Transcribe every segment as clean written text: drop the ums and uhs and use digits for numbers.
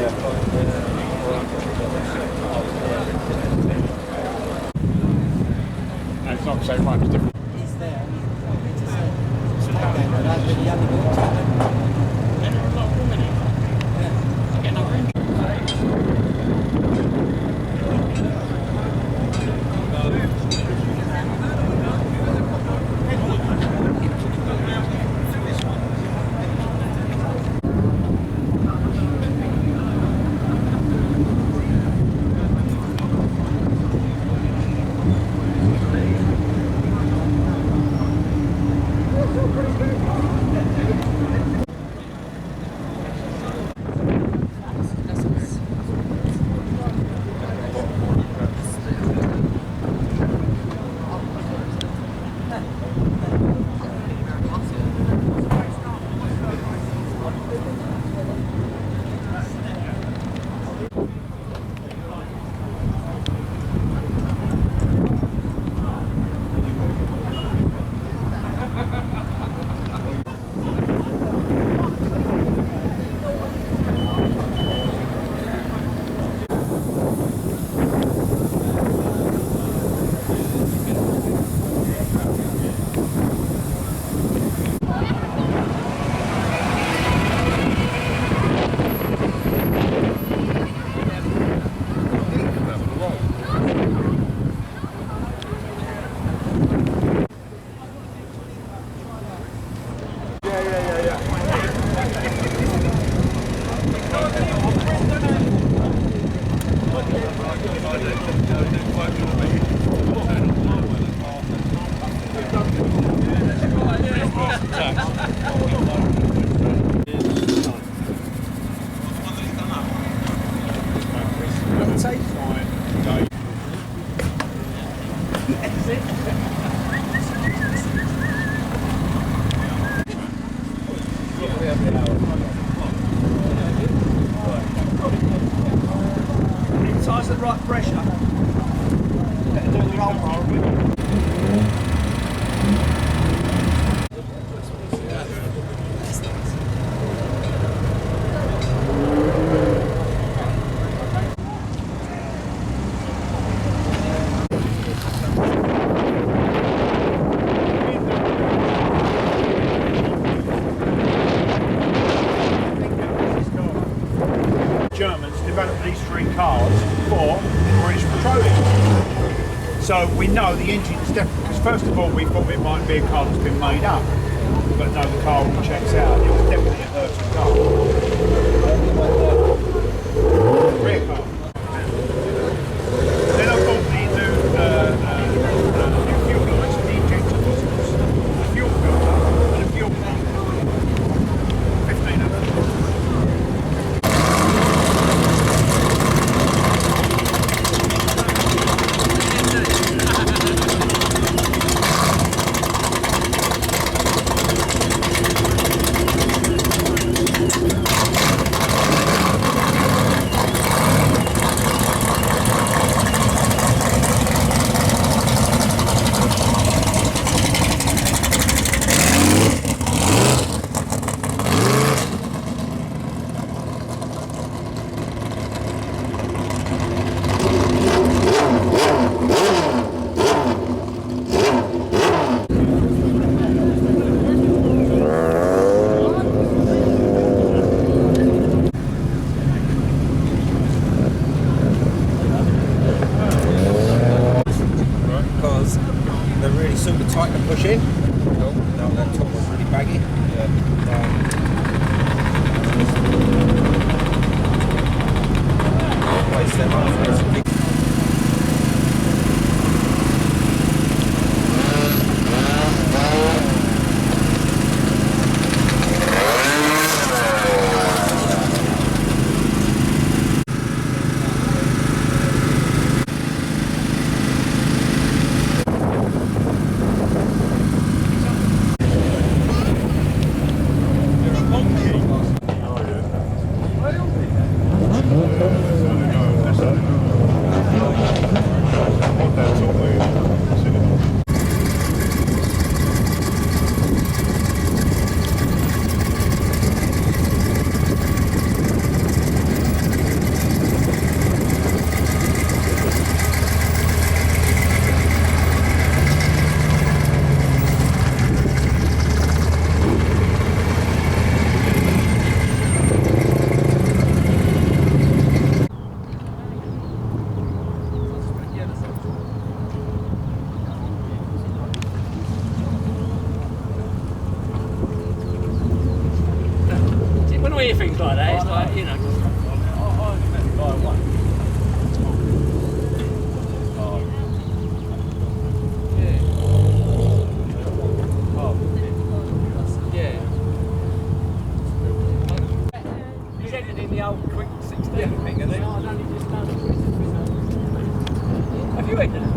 And it's not the same one, it's different. He's there. He's the other guy. Size at the right pressure. Better do the roll roll. Germans developed these three cars for British Petroleum. So we know the engine is definitely, because first of all we thought it might be a car that's been made up, but no, the car all checks out, it was definitely a Hertz car. Rear car. Then I bought the new fuel lines and the injector nozzles, a fuel filter and a fuel pump. 15 of them. They're really super tight to push in. No, that top was really baggy. Place them up. Oh, yeah. Have you eaten it?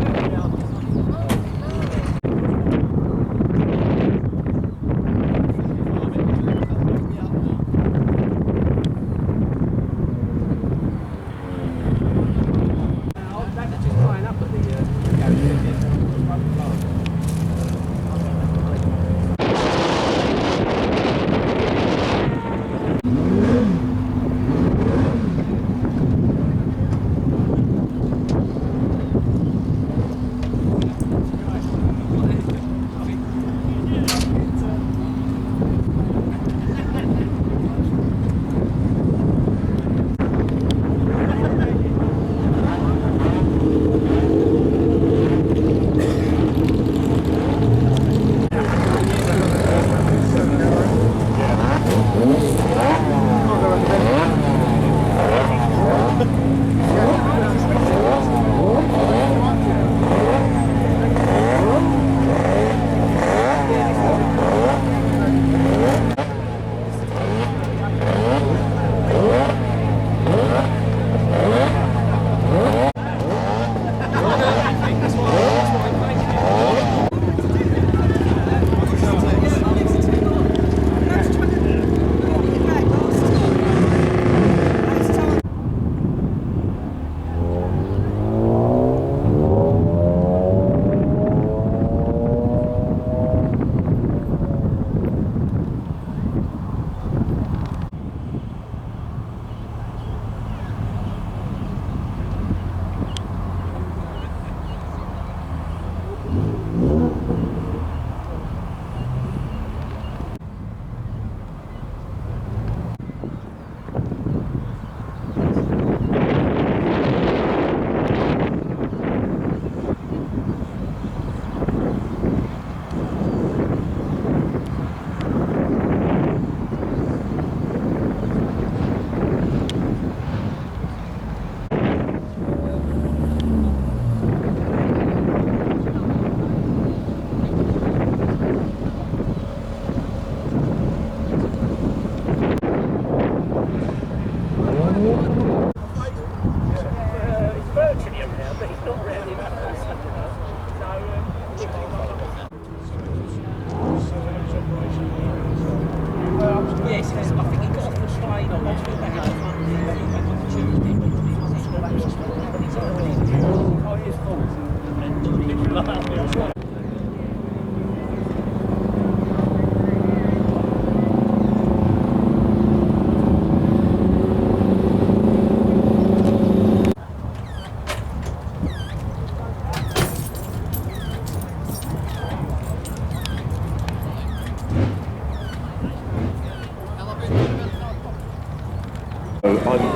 Yes, I think he got off the train on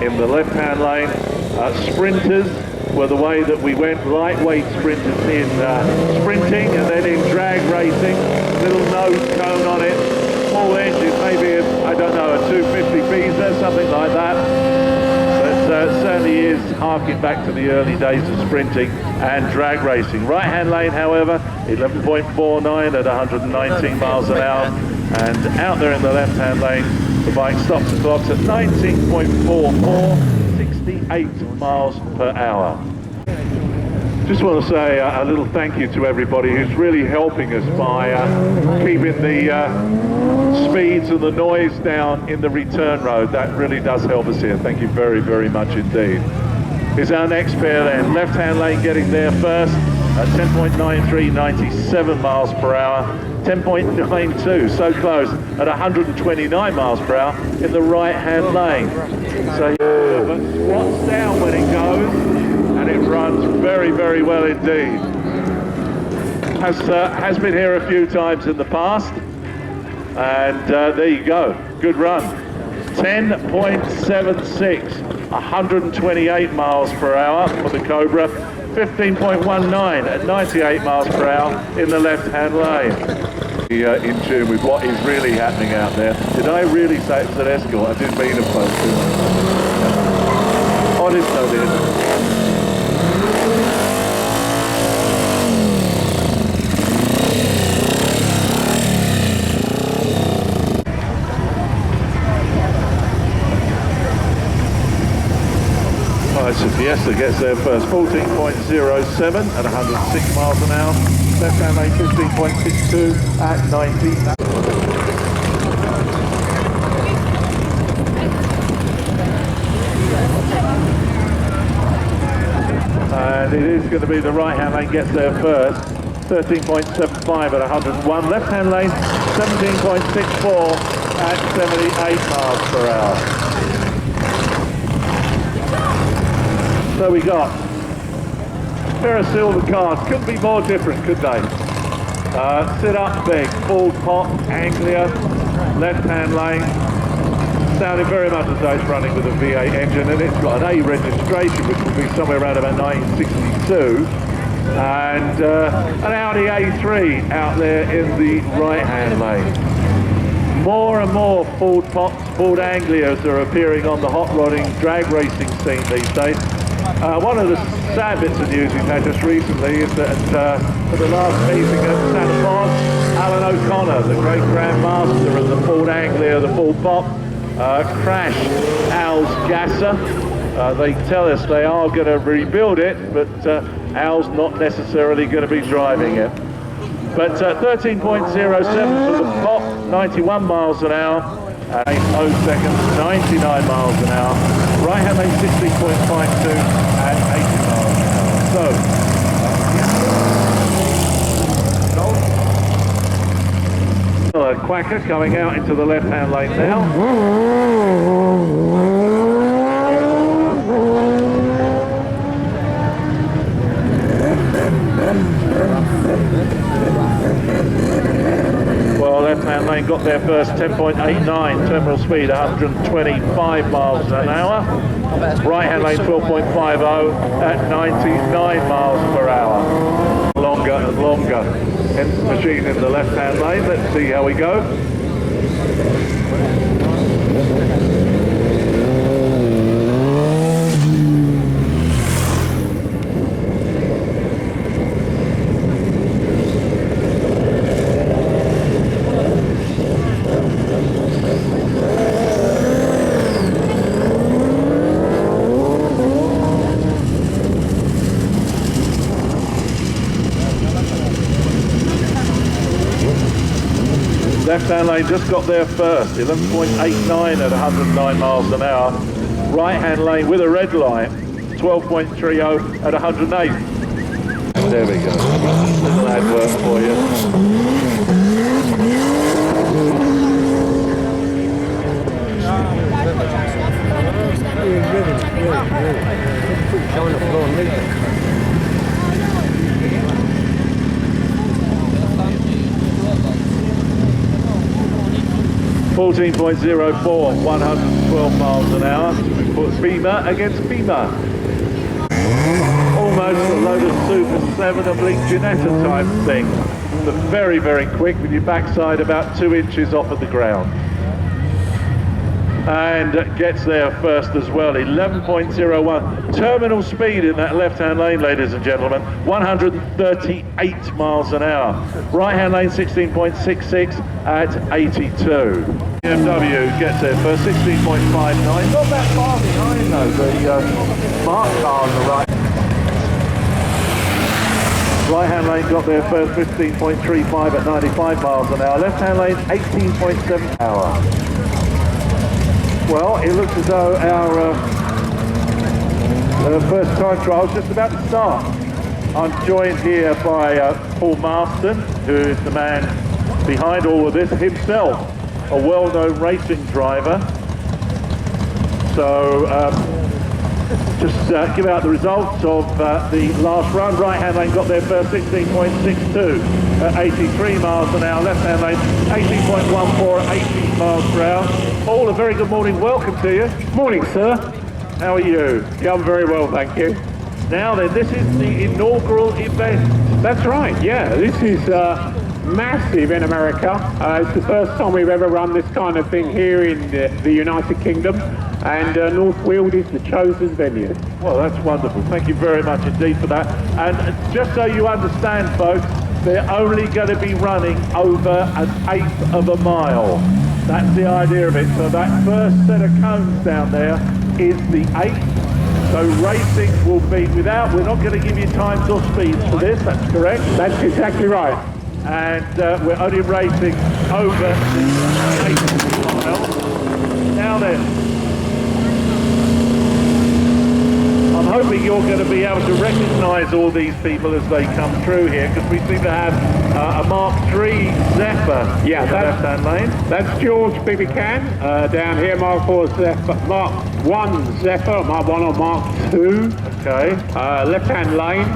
in the left-hand lane, sprinters were the way that we went, lightweight sprinters in sprinting, and then in drag racing, little nose cone on it, small engine, maybe I don't know, a 250 Pisa, something like that. But certainly is harking back to the early days of sprinting and drag racing. Right-hand lane, however, 11.49 at 119 miles an hour, and out there in the left-hand lane, the bike stops and clocks at 19.44, 68 miles per hour. Just want to say a little thank you to everybody who's really helping us by keeping the speeds and the noise down in the return road. That really does help us here. Thank you very, very much indeed. Here's our next pair then. Left-hand lane getting there first at 10.93, 97 miles per hour. 10.92, so close, at 129 miles per hour in the right-hand lane. So squats down when it goes, and it runs very, very well indeed. Has been here a few times in the past, and there you go, good run. 10.76, 128 miles per hour for the Cobra. 15.19 at 98 miles per hour in the left-hand lane. In tune with what is really happening out there. Did I really say it was an escort? I didn't mean a post. Honest, I did. Right, so Fiesta gets there first, 14.07 at 106 miles an hour. Left-hand lane 15.62 at 90. And it is going to be the right-hand lane gets there first, 13.75 at 101. Left-hand lane 17.64 at 78 miles per hour. So we got a pair of silver cars. Couldn't be more different, could they? Sit up big, full pot, Anglia, left-hand lane. Sounding very much as though it's running with a V8 engine, and it's got an A registration, which will be somewhere around about 1962, and an Audi A3 out there in the right-hand lane. More and more Ford Pops, Ford Anglias are appearing on the hot rodding drag racing scene these days. One of the sad bits of news we've had just recently is that at the last meeting at Santa Barbara, Alan O'Connor, the great grandmaster of the Ford Anglia, the Ford Pop, crashed Al's gasser. They tell us they are going to rebuild it, but Al's not necessarily going to be driving it. But 13.07 for the Pop, 91 miles an hour, 8 seconds, 99 miles an hour. Right-hand lane 16.52 at 80 miles an hour. So, a Quacker coming out into the left-hand lane now. Well, left-hand lane got there first, 10.89, terminal speed 125 miles an hour. Right-hand lane 12.50 at 99 miles per hour. Longer and longer. Hence the machine in the left-hand lane. Let's see how we go. Left-hand lane just got there first, 11.89 at 109 miles an hour. Right-hand lane with a red light, 12.30 at 108. There we go. Little advert for you. Showing the floor and leaving. 14.04, 112 miles an hour. We put Beamer against Beamer. Almost a load of Super 7 oblique Ginetta type thing. But very, very quick with your backside about 2 inches off of the ground. And gets there first as well, 11.01. Terminal speed in that left-hand lane, ladies and gentlemen, 138 miles an hour. Right-hand lane 16.66 at 82. BMW gets there first, 16.59. Not that far behind though, the smart car on the right. Right-hand lane got there first, 15.35 at 95 miles an hour. Left-hand lane 18.7 hour. Well, it looks as though our first time trial is just about to start. I'm joined here by Paul Marston, who is the man behind all of this, himself a well-known racing driver. So just give out the results of the last run. Right-hand lane got there first, 16.62 at 83 miles an hour. Left-hand lane 18.14 at 18 miles per hour. Paul, a very good morning. Welcome to you. Morning, sir. How are you? Yeah, I'm very well, thank you. Now then, this is the inaugural event. That's right, yeah. This is massive in America. It's the first time we've ever run this kind of thing here in the United Kingdom, and North Weald is the chosen venue. Well, that's wonderful. Thank you very much indeed for that. And just so you understand, folks, they're only going to be running over 1/8 of a mile. That's the idea of it. So that first set of cones down there is the 1/8. So racing will be without, we're not going to give you times or speeds for this, that's correct? That's exactly right. And we're only racing over the 8 miles. Now then, I'm hoping you're going to be able to recognise all these people as they come through here, because we seem to have a Mark III Zephyr in the left-hand lane. That's George Bibican down here, Mark 4 Zephyr, Mark 1 Zephyr, Mark 1 or Mark 2. Okay. Left-hand lane.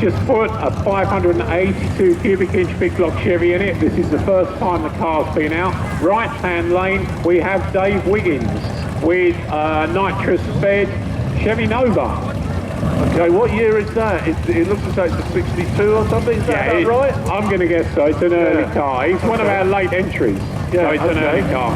Just put a 582 cubic inch big block Chevy in it. This is the first time the car's been out. Right-hand lane, we have Dave Wiggins with nitrous fed Chevy Nova. Okay, what year is that? It looks as though it's a 62 or something, is that right? I'm going to guess so. It's an early car. It's one of our late entries. Yeah, so it's an early car.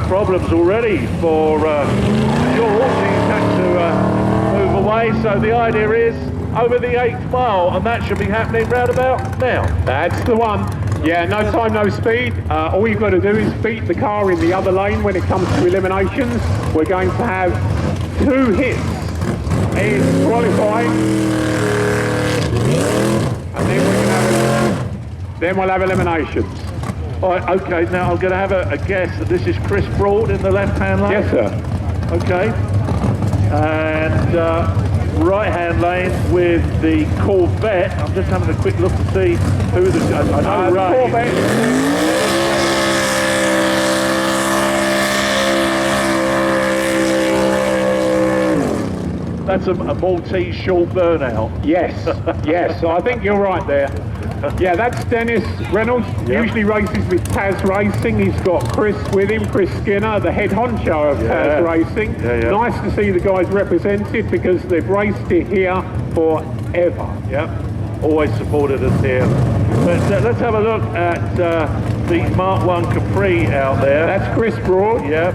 Problems already for George. He's had to move away, so the idea is over the 8th mile, and that should be happening round about now. That's the one. Yeah, no time, no speed. All you've got to do is beat the car in the other lane when it comes to eliminations. We're going to have 2 hits in qualifying, and then we'll have eliminations. All right, okay, now I'm going to have a guess that this is Chris Broad in the left-hand lane? Yes, sir. Okay. And right-hand lane with the Corvette. I'm just having a quick look to see who the... I know Ray. Corvette. That's a Maltese short burnout. Yes, yes, I think you're right there. Yeah, that's Dennis Reynolds. Yep. Usually races with Taz Racing. He's got Chris with him, Chris Skinner, the head honcho of Taz Racing. Nice to see the guys represented because they've raced it here forever. Yep, always supported us here. But let's have a look at the Mark 1 Capri out there. That's Chris Broad. Yep.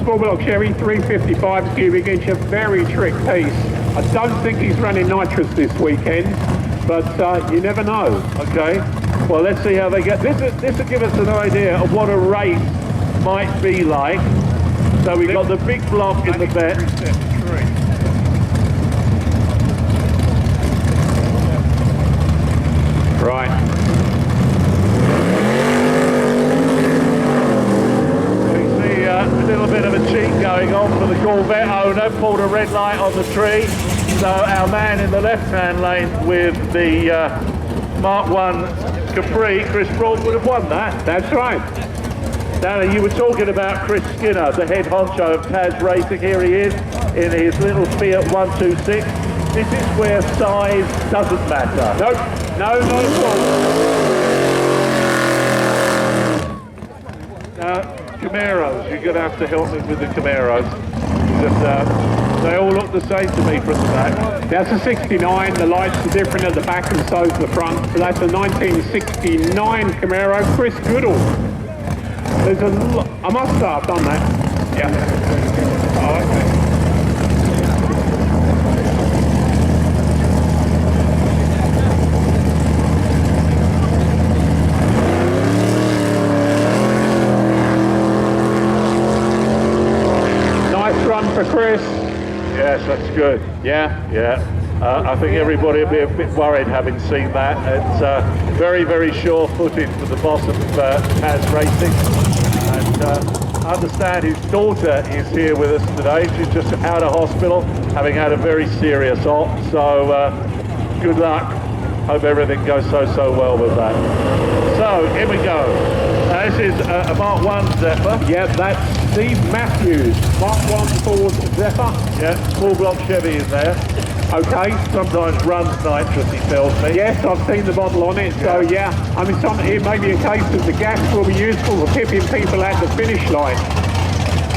Small block Chevy, 355 cubic inch, a very trick piece. I don't think he's running nitrous this weekend, but you never know. Okay, well let's see how they get. This will give us an idea of what a race might be like. So we've got the big block in the vet. Right. We see a little bit of a cheat going on for the Corvette owner, pulled a red light on the tree. So our man in the left-hand lane with the Mark 1 Capri, Chris Broad, would have won that. That's right. Now, you were talking about Chris Skinner, the head honcho of Taz Racing. Here he is in his little Fiat 126. This is where size doesn't matter. Nope. No, not at all. Camaros, you're going to have to help me with the Camaros. Because, they all look the same to me from the back. That's a 69, the lights are different at the back and so's the front. So that's a 1969 Camaro, Chris Goodall. There's a I must say I've done that. Yeah. Oh, okay. Nice run for Chris. Yes, that's good. Yeah. Yeah. I think everybody will be a bit worried having seen that. It's very, very sure-footed for the boss of Taz Racing. And I understand his daughter is here with us today. She's just out of hospital, having had a very serious op. So good luck. Hope everything goes so well with that. So here we go. This is a Mark 1 Zephyr. Yeah, that's Steve Matthews, Mark 1 Ford Zephyr. Yeah, small block Chevy is there. Okay. Sometimes runs nitrous, he tells me. Yes, I've seen the bottle on it, so yeah. I mean, it may be a case that the gas will be useful for tipping people at the finish line.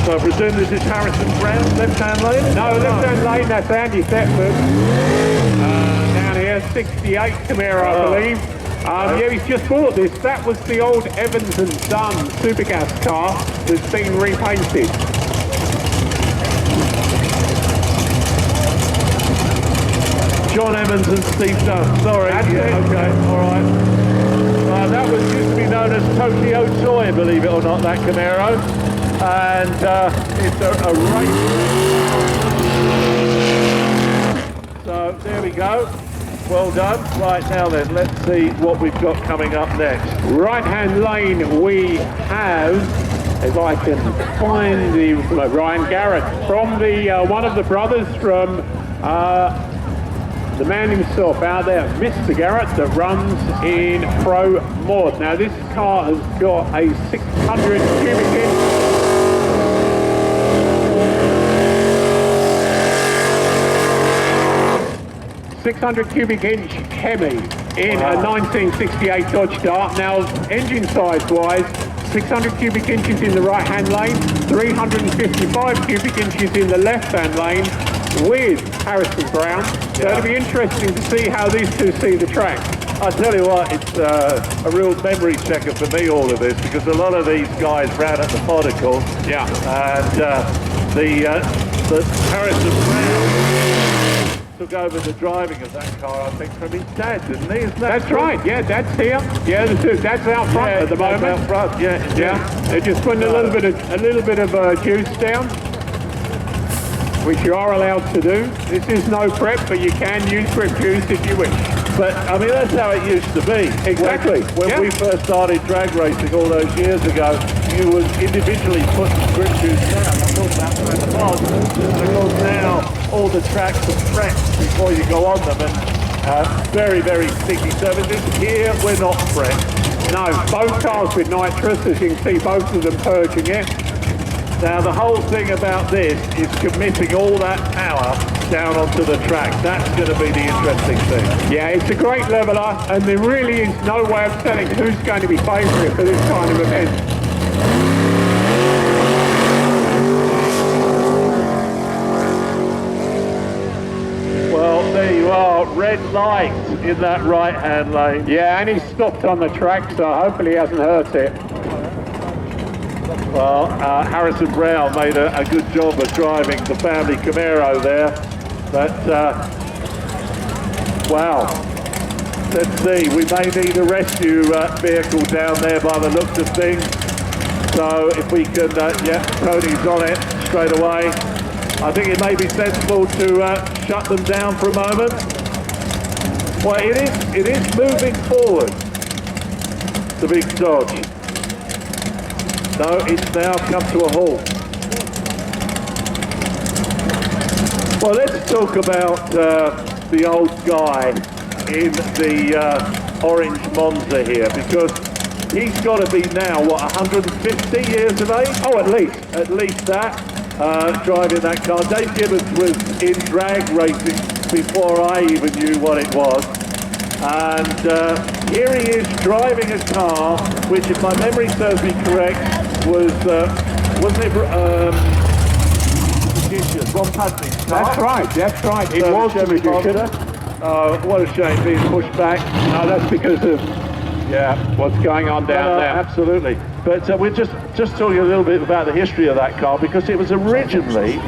So I presume this is Harrison Brown, left-hand lane? No, left-hand lane, that's Andy Thetford. Down here, 68 Camaro, I believe. Yeah, he's just bought this. That was the old Evans and Son Supergas car that's been repainted. John Evans and Steve Dunn. Sorry. That's it. Okay, all right. That was used to be known as Tokyo Toy, believe it or not, that Camaro. And it's a race. So there we go. Well done. Right, now then, let's see what we've got coming up next. Right-hand lane we have, if I can find the Ryan Garrett from the one of the brothers from the man himself out there, Mr. Garrett, that runs in Pro Mod. Now this car has got a 600 cubic inch. 600 cubic inch Hemi in a 1968 Dodge Dart. Now, engine size wise, 600 cubic inches in the right hand lane, 355 cubic inches in the left hand lane with Harrison Brown. So it'll be interesting to see how these two see the track. I tell you what, it's a real memory checker for me, all of this, because a lot of these guys ran at the Podicle. Yeah. And the Harrison Brown took over the driving of that car, I think, from his dad, didn't he? Isn't that That's true? right, yeah, Dad's here. Yeah, Dad's out front at the moment. Out front, yeah. They're just putting a little bit of juice down, which you are allowed to do. This is no prep, but you can use grip juice if you wish. But, I mean, that's how it used to be. Exactly. When we first started drag racing all those years ago, you would individually put grip juice down. I thought that's what it was. Because now all the tracks are prepped before you go on them, and very, very sticky surfaces. Here, we're not prepped. No, both cars with nitrous, as you can see, both of them purging it. Now, the whole thing about this is committing all that power down onto the track. That's going to be the interesting thing. Yeah, it's a great leveler, and there really is no way of telling who's going to be favourite for this kind of event. Well, there you are, red light in that right-hand lane. Yeah, and he's stopped on the track, so hopefully he hasn't hurt it. Well, Harrison Brown made a good job of driving the family Camaro there, but wow. Let's see, we may need a rescue vehicle down there by the looks of things. So if we can, yeah, Tony's on it straight away. I think it may be sensible to shut them down for a moment. Well, it is moving forward, the big Dodge. No, it's now come to a halt. Well, let's talk about the old guy in the orange Monza here, because he's got to be now, what, 150 years of age? Oh, at least. At least that, driving that car. Dave Gibbons was in drag racing before I even knew what it was. And here he is driving a car, which, if my memory serves me correct, wasn't it Ron Padley's car? That's right. It was the Magician. What a shame, being pushed back. No, that's because of what's going on down there. Absolutely. But we're just talking a little bit about the history of that car, because it was originally,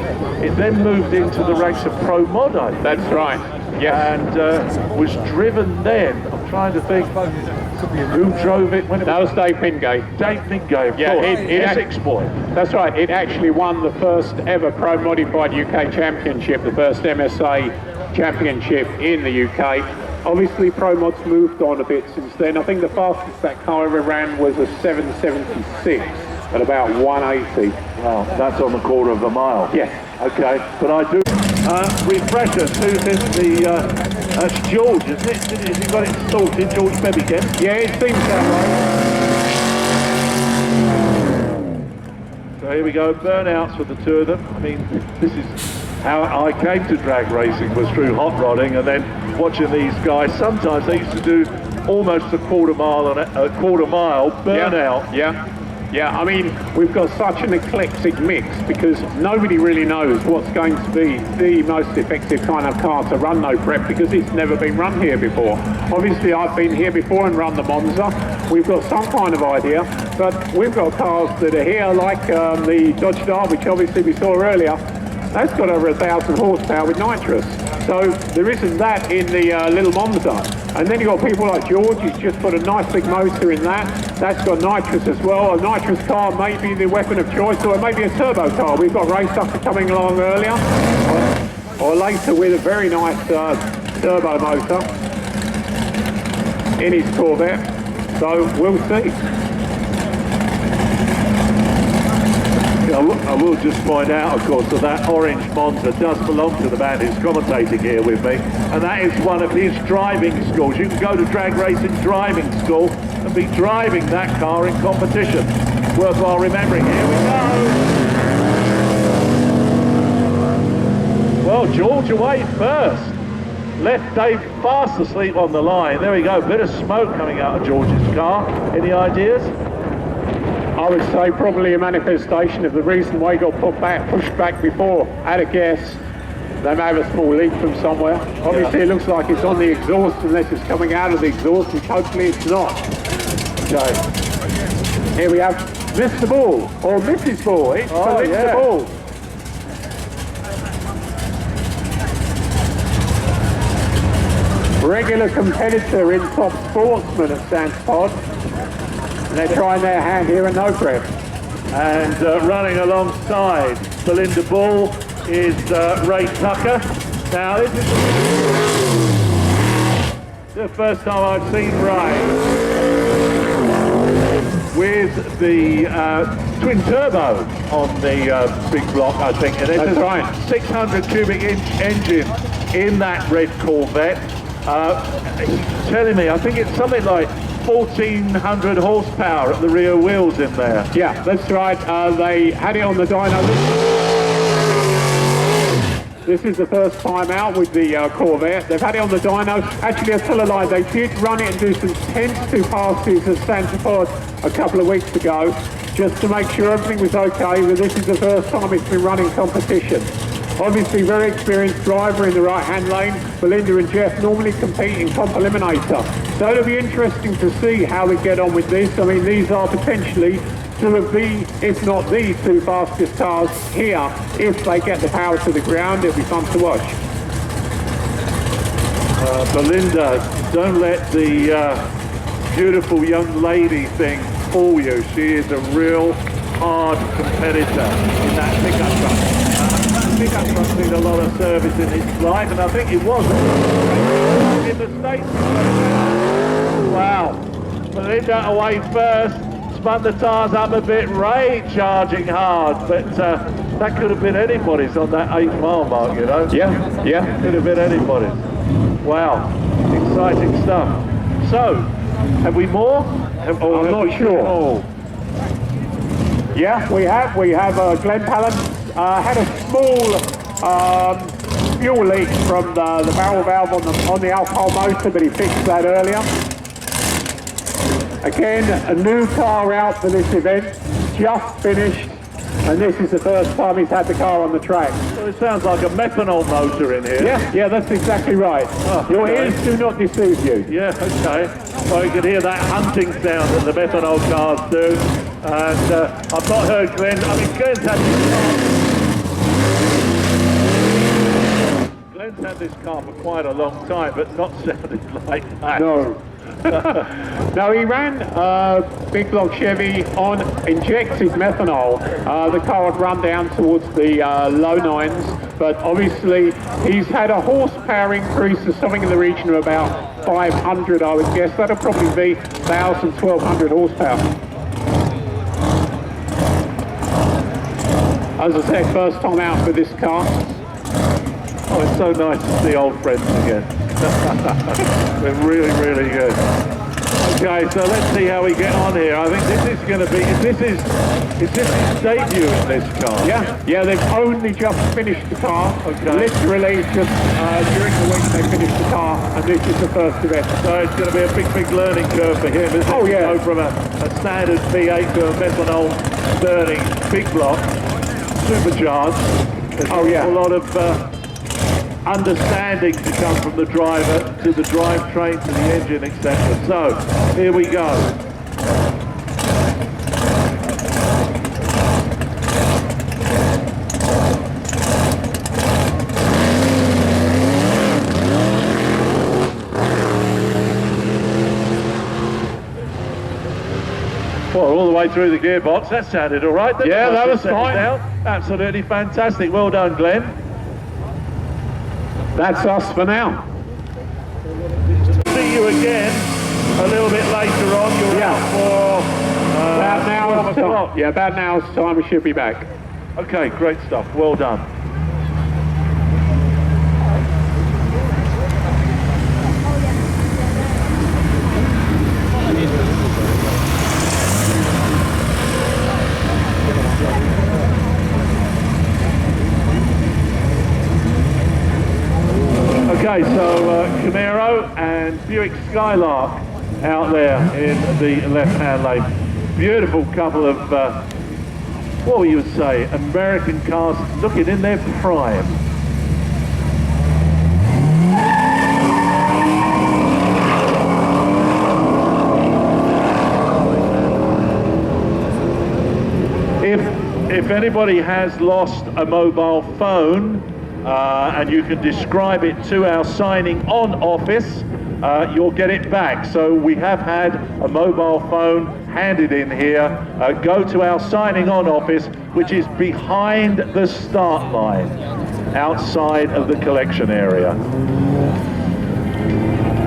it then moved into the ranks of Pro Mod, I think. That's right. Yes. And was driven then. I'm trying to think who drove it when it That was Dave Mingay. Dave Mingay, of Yeah, course. it Essex boy. That's right. It actually won the first ever Pro Modified UK Championship, the first MSA Championship in the UK. Obviously, Pro Mod's moved on a bit since then. I think the fastest that car ever ran was a 776 at about 180. Wow, that's on the quarter of a mile. Yes. Okay, but I do refresh us. Who's in the? That's George, isn't it? Has he got it sorted, George Bebbington? Yeah, it seems that way. So here we go, burnouts for the two of them. I mean, this is how I came to drag racing, was through hot rodding, and then watching these guys. Sometimes they used to do almost a quarter mile burnout. Yeah. Yeah, I mean, we've got such an eclectic mix because nobody really knows what's going to be the most effective kind of car to run no prep because it's never been run here before. Obviously, I've been here before and run the Monza. We've got some kind of idea, but we've got cars that are here like the Dodge Dart, which obviously we saw earlier. That's got over 1,000 horsepower with nitrous. So there isn't that in the little Monza. And then you've got people like George, who's just put a nice big motor in that. That's got nitrous as well. A nitrous car may be the weapon of choice, or it may be a turbo car. We've got Ray Sucker coming along earlier, or later with a very nice turbo motor in his Corvette. So we'll see. I will just point out, of course, that that orange Monza does belong to the man who's commentating here with me, and that is one of his driving schools. You can go to drag racing driving school and be driving that car in competition. Worthwhile remembering. Here we go. Well, George away first. Left Dave fast asleep on the line. There we go. Bit of smoke coming out of George's car. Any ideas? I would say probably a manifestation of the reason why he got pushed back before. At a guess, they may have a small leak from somewhere. Obviously, It looks like it's on the exhaust unless it's coming out of the exhaust, which hopefully it's not. So, here we have Mr. Ball, or Mrs. Ball. It's Mr. Ball. Regular competitor in Top Sportsman at Sandspod. And they're trying their hand here at no prep. And running alongside Belinda Ball is Ray Tucker. Now this is the first time I've seen Ray with the twin turbo on the big block, I think. And That's right. 600 cubic inch engine in that red Corvette. He's telling me, I think it's something like 1,400 horsepower at the rear wheels in there. Yeah, that's right. They had it on the dyno. This is the first time out with the Corvette. They've had it on the dyno. Actually, I tell a lie, they did run it and do some tentative passes at Santa Pod a couple of weeks ago, just to make sure everything was okay, but this is the first time it's been running competition. Obviously, very experienced driver in the right-hand lane. Belinda and Jeff normally compete in Comp Eliminator. So it'll be interesting to see how they get on with this. I mean, these are potentially two of the, if not the two fastest cars here. If they get the power to the ground, it'll be fun to watch. Belinda, don't let the beautiful young lady thing fool you. She is a real hard competitor in that pickup truck. Pickup truck needs a lot of service in its life, and I think it was in the States. Wow. Belinda away first, spun the tyres up a bit, Ray charging hard, but that could have been anybody's on that 8 mile mark, you know? Yeah. Could have been anybody's. Wow, exciting stuff. So, have we more? I'm not sure. Yeah, we have. We have Glenn Palin had a small fuel leak from the barrel valve on the alcohol motor, but he fixed that earlier. Again, a new car out for this event, just finished, and this is the first time he's had the car on the track. So it sounds like a methanol motor in here. Yeah, that's exactly right. Oh, Your okay. ears do not deceive you. Yeah, okay. Well, you can hear that hunting sound that the methanol cars do. And I've not heard Glenn. I mean, Glenn's had this car for quite a long time, but not sounded like that. No. No, he ran a big block Chevy on injected methanol. The car had run down towards the low 9s, but obviously he's had a horsepower increase of something in the region of about 500, I would guess. That'll probably be 1,000, 1,200 horsepower. As I said, first time out for this car. Oh, it's so nice to see old friends again. We're really, really good. Okay, so let's see how we get on here. I think this is going to be, is this his debut in this car? Yeah, they've only just finished the car. Okay. Literally just during the week they finished the car, and this is the first event. So it's going to be a big learning curve for him, isn't it? Oh, yeah. To go from a standard V8 to a methanol Sterling big block, supercharged. There's a lot of understanding to come from the driver to the drivetrain to the engine, etc. So here we go. Well, all the way through the gearbox, that sounded all right. Yeah, that was fine. Absolutely fantastic. Well done, Glenn. That's us for now. See you again a little bit later on. You're out for about an hour's 12 o'clock. time. Yeah, about an hour's time we should be back. Okay, great stuff. Well done. Okay, so Camaro and Buick Skylark out there in the left-hand lane. Beautiful couple of, what would you say, American cars looking in their prime. If anybody has lost a mobile phone, and you can describe it to our signing on office, you'll get it back. So we have had a mobile phone handed in here. Go to our signing on office, which is behind the start line, outside of the collection area.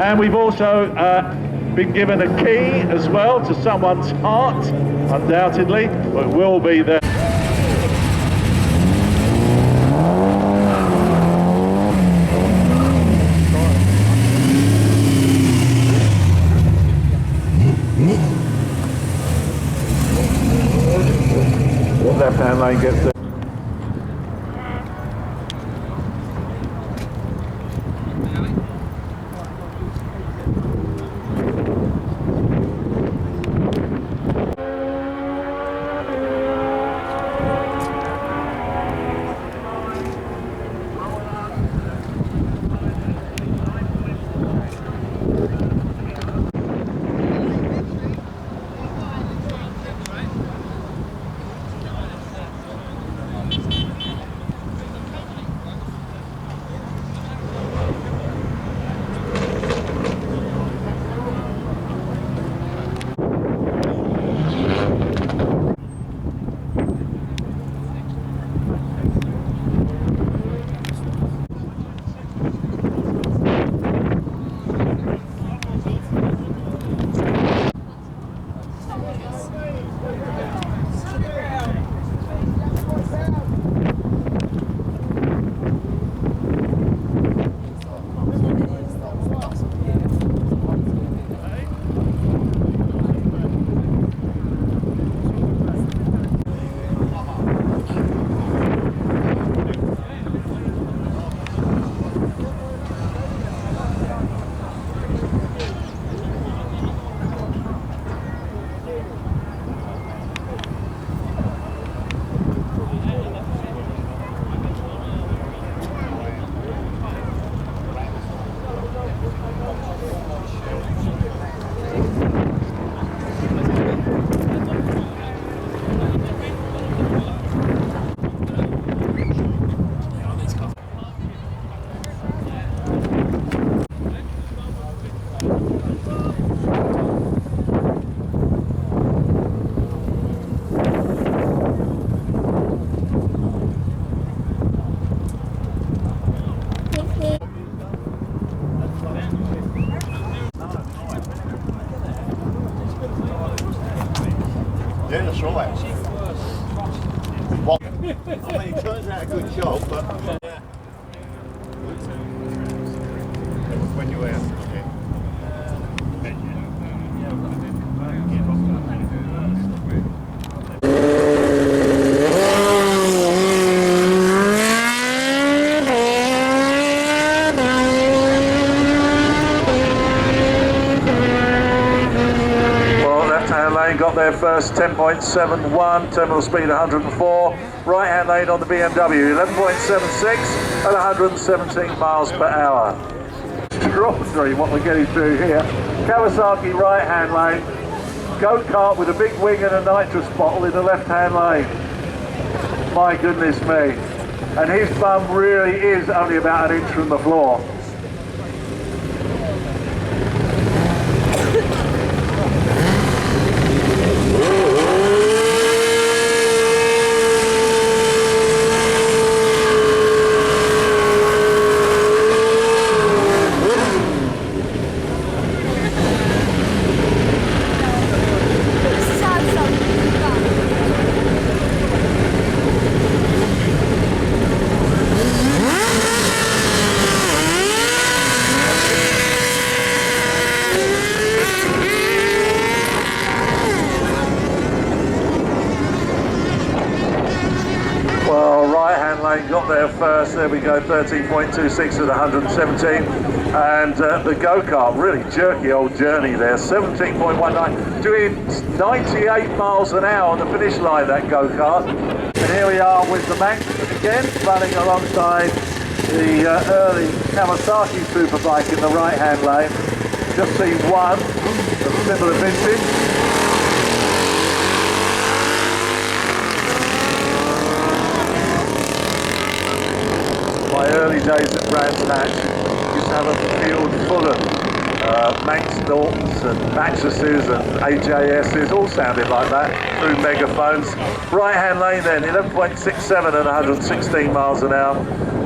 And we've also been given a key as well to someone's heart, undoubtedly. It will be there. Left-hand lane gets there. Yeah, that's right. Well, I mean, it turns out a good job, but yeah. When you have first, 10.71, terminal speed 104. Right-hand lane on the BMW, 11.76 at 117 miles per hour. Extraordinary what we're getting through here. Kawasaki right-hand lane. Go-kart with a big wing and a nitrous bottle in the left-hand lane. My goodness me. And his bum really is only about an inch from the floor. Got there first, there we go, 13.26 at 117, and the go-kart, really jerky old journey there, 17.19, doing 98 miles an hour on the finish line, that go-kart. And here we are with the Manx again, running alongside the early Kawasaki superbike in the right-hand lane. Just seen one of similar vintage. My early days at Brands Hatch used to have a field full of Manx Nortons and mattresses and AJSs, all sounded like that through megaphones. Right-hand lane then, 11.67 at 116 miles an hour.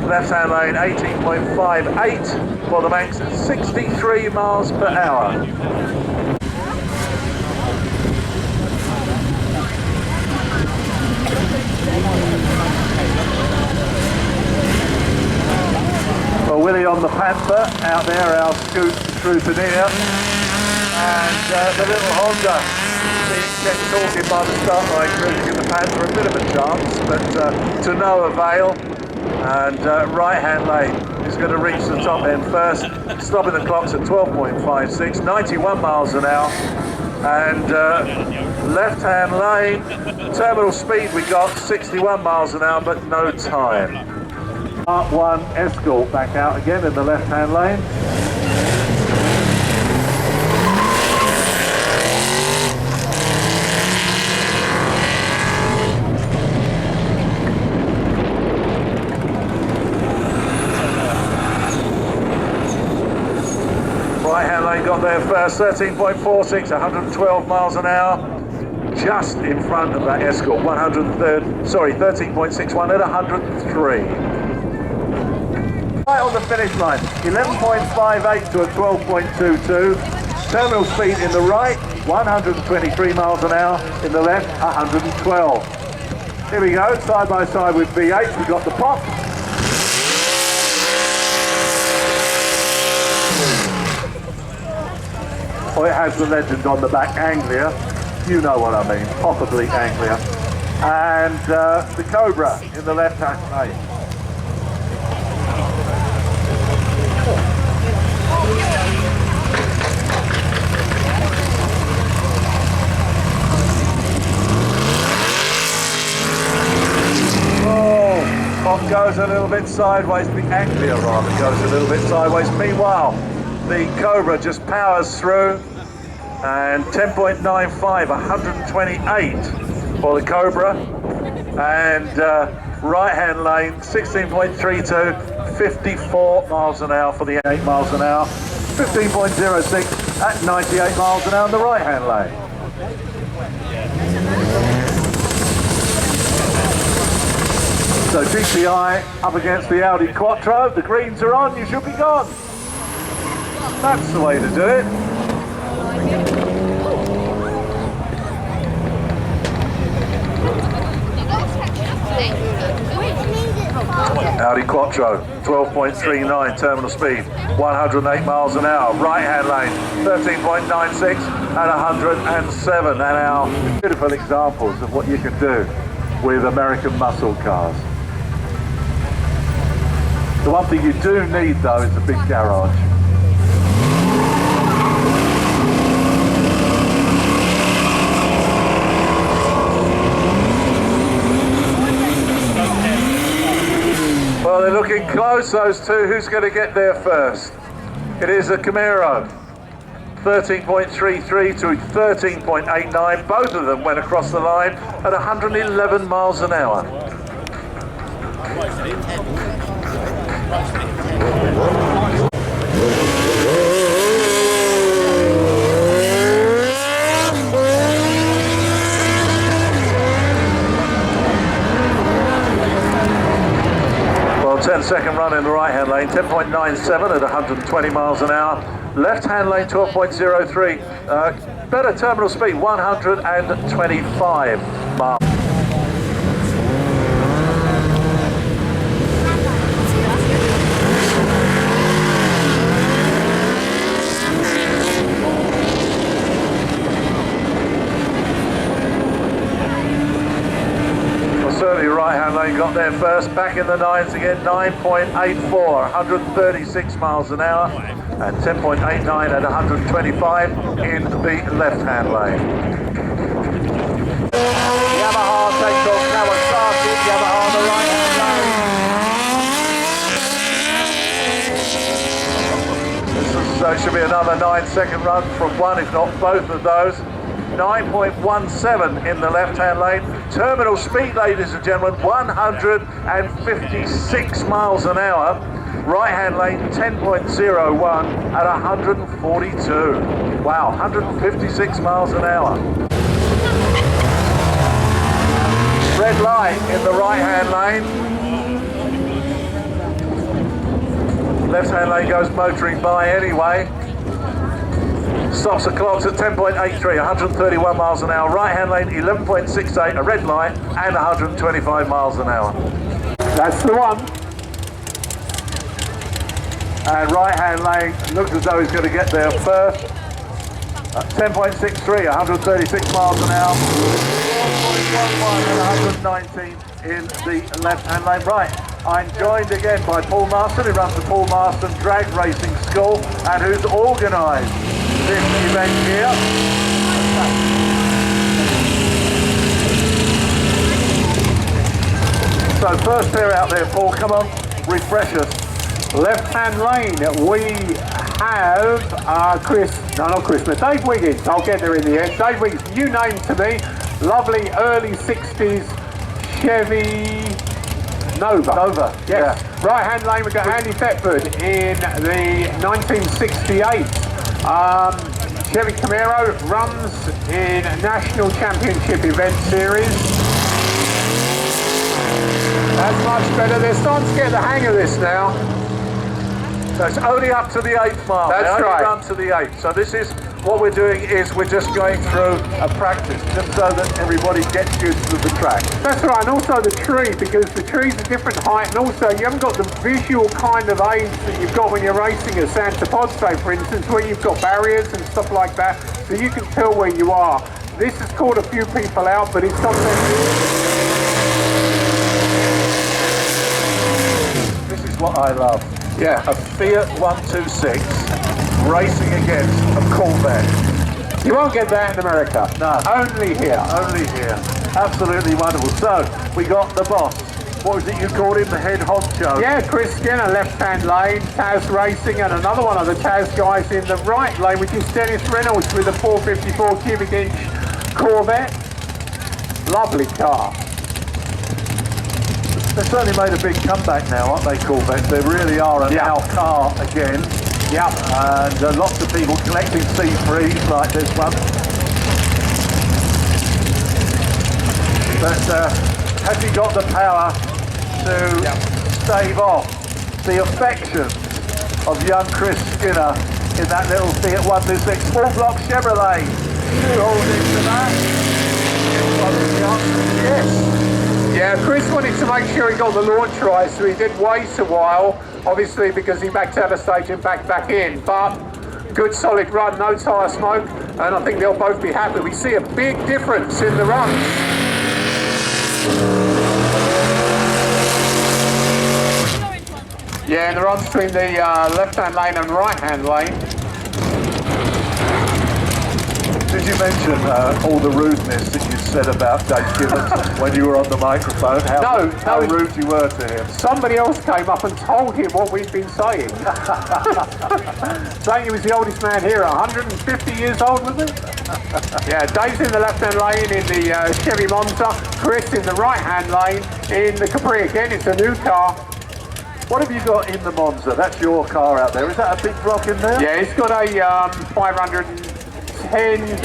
Left-hand lane, 18.58 for the Manx, 63 miles per hour. Well, Willie on the Panther, out there, our Scoot Truthineer, and the little Honda being kept talking by the start line, cruising in the Panther, a bit of a chance, but to no avail. And right-hand lane is going to reach the top end first, stopping the clocks at 12.56, 91 miles an hour. And left-hand lane, terminal speed we got 61 miles an hour, but no time. Part 1 Escort back out again in the left-hand lane. Right-hand lane got there first, 13.46, 112 miles an hour. Just in front of that Escort, 13.61 at 103. Right on the finish line, 11.58 to a 12.22. Terminal speed in the right, 123 miles an hour. In the left, 112. Here we go, side by side with V8. We've got the pop. Oh, it has the legend on the back, Anglia. You know what I mean, possibly Anglia. And the Cobra in the left-hand lane. Pop goes a little bit sideways, the Anglia rather goes a little bit sideways. Meanwhile, the Cobra just powers through, and 10.95, 128 for the Cobra. And right-hand lane, 16.32, 54 miles an hour for the 8 miles an hour. 15.06 at 98 miles an hour in the right-hand lane. So GTI up against the Audi Quattro, the greens are on, you should be gone. That's the way to do it. Audi Quattro, 12.39 terminal speed, 108 miles an hour. Right-hand lane, 13.96 and 107. And our beautiful examples of what you can do with American muscle cars. The one thing you do need though is a big garage. looking close, those two. Who's going to get there first? It is a Camaro. 13.33 to 13.89. Both of them went across the line at 111 miles an hour. Well, 10-second run in the right-hand lane, 10.97 at 120 miles an hour. Left-hand lane, 12.03. Better terminal speed, 125 miles. Certainly right-hand lane got there first, back in the nines again, 9.84, 136 miles an hour, and 10.89 at 125 in the left-hand lane. Yamaha takes off Kawasaki, Yamaha on the right-hand lane. So it should be another 9-second run from one, if not both of those. 9.17 in the left-hand lane. Terminal speed, ladies and gentlemen, 156 miles an hour. Right-hand lane, 10.01 at 142. Wow, 156 miles an hour. Red light in the right-hand lane. Left-hand lane goes motoring by anyway. Stops the clocks at 10.83, 131 miles an hour. Right-hand lane, 11.68, a red light, and 125 miles an hour. That's the one. And right-hand lane looks as though he's going to get there first. 10.63, 136 miles an hour. 4.11 and 119 in the left-hand lane. Right, I'm joined again by Paul Marston, who runs the Paul Marston Drag Racing School and who's organised this event here. So first pair out there, Paul, come on, refresh us. Left-hand lane, we have Dave Wiggins. I'll get there in the end. Dave Wiggins, you named to me, lovely early 60s Chevy Nova. Yes. Yeah. Right-hand lane, we've got Andy Thetford in the 1968 Chevy Camaro, runs in National Championship Event Series. That's much better. They're starting to get the hang of this now. So it's only up to the 8th mile. That's right. Run to the 8th. So this is what we're doing, is we're just going through a practice, just so that everybody gets used to the track. That's right, and also the tree, because the tree's a different height, and also you haven't got the visual kind of aids that you've got when you're racing at Santa Podre, for instance, where you've got barriers and stuff like that, so you can tell where you are. This has caught a few people out, but it's something. This is what I love. Yeah. A Fiat 126 racing against a Corvette. You won't get that in America. No. Only here. Only here. Absolutely wonderful. So, we got the boss. What was it you called him? The head honcho? Yeah, Chris Skinner, left-hand lane, Taz Racing, and another one of the Taz guys in the right lane, which is Dennis Reynolds with a 454 cubic inch Corvette. Lovely car. They've certainly made a big comeback now, aren't they, Corvettes? They really are a now car again. Yeah. And lots of people collecting C3s like this one. But has he got the power to stave off the affection of young Chris Skinner in that little Fiat 126 full-block Chevrolet? Who holds into that? Yes. Yeah, Chris wanted to make sure he got the launch right, so he did wait a while, obviously because he backed out of stage and backed back in, but good solid run, no tyre smoke, and I think they'll both be happy. We see a big difference in the runs. Yeah, in the runs between the left-hand lane and right-hand lane. Did you mention all the rudeness that you said about Dave Gibbons when you were on the microphone? How rude you were to him. Somebody else came up and told him what we'd been saying. Saying he was the oldest man here, 150 years old, was he? Yeah, Dave's in the left-hand lane in the Chevy Monza, Chris in the right-hand lane in the Capri. Again, it's a new car. What have you got in the Monza? That's your car out there. Is that a big block in there? Yeah, it's got a 510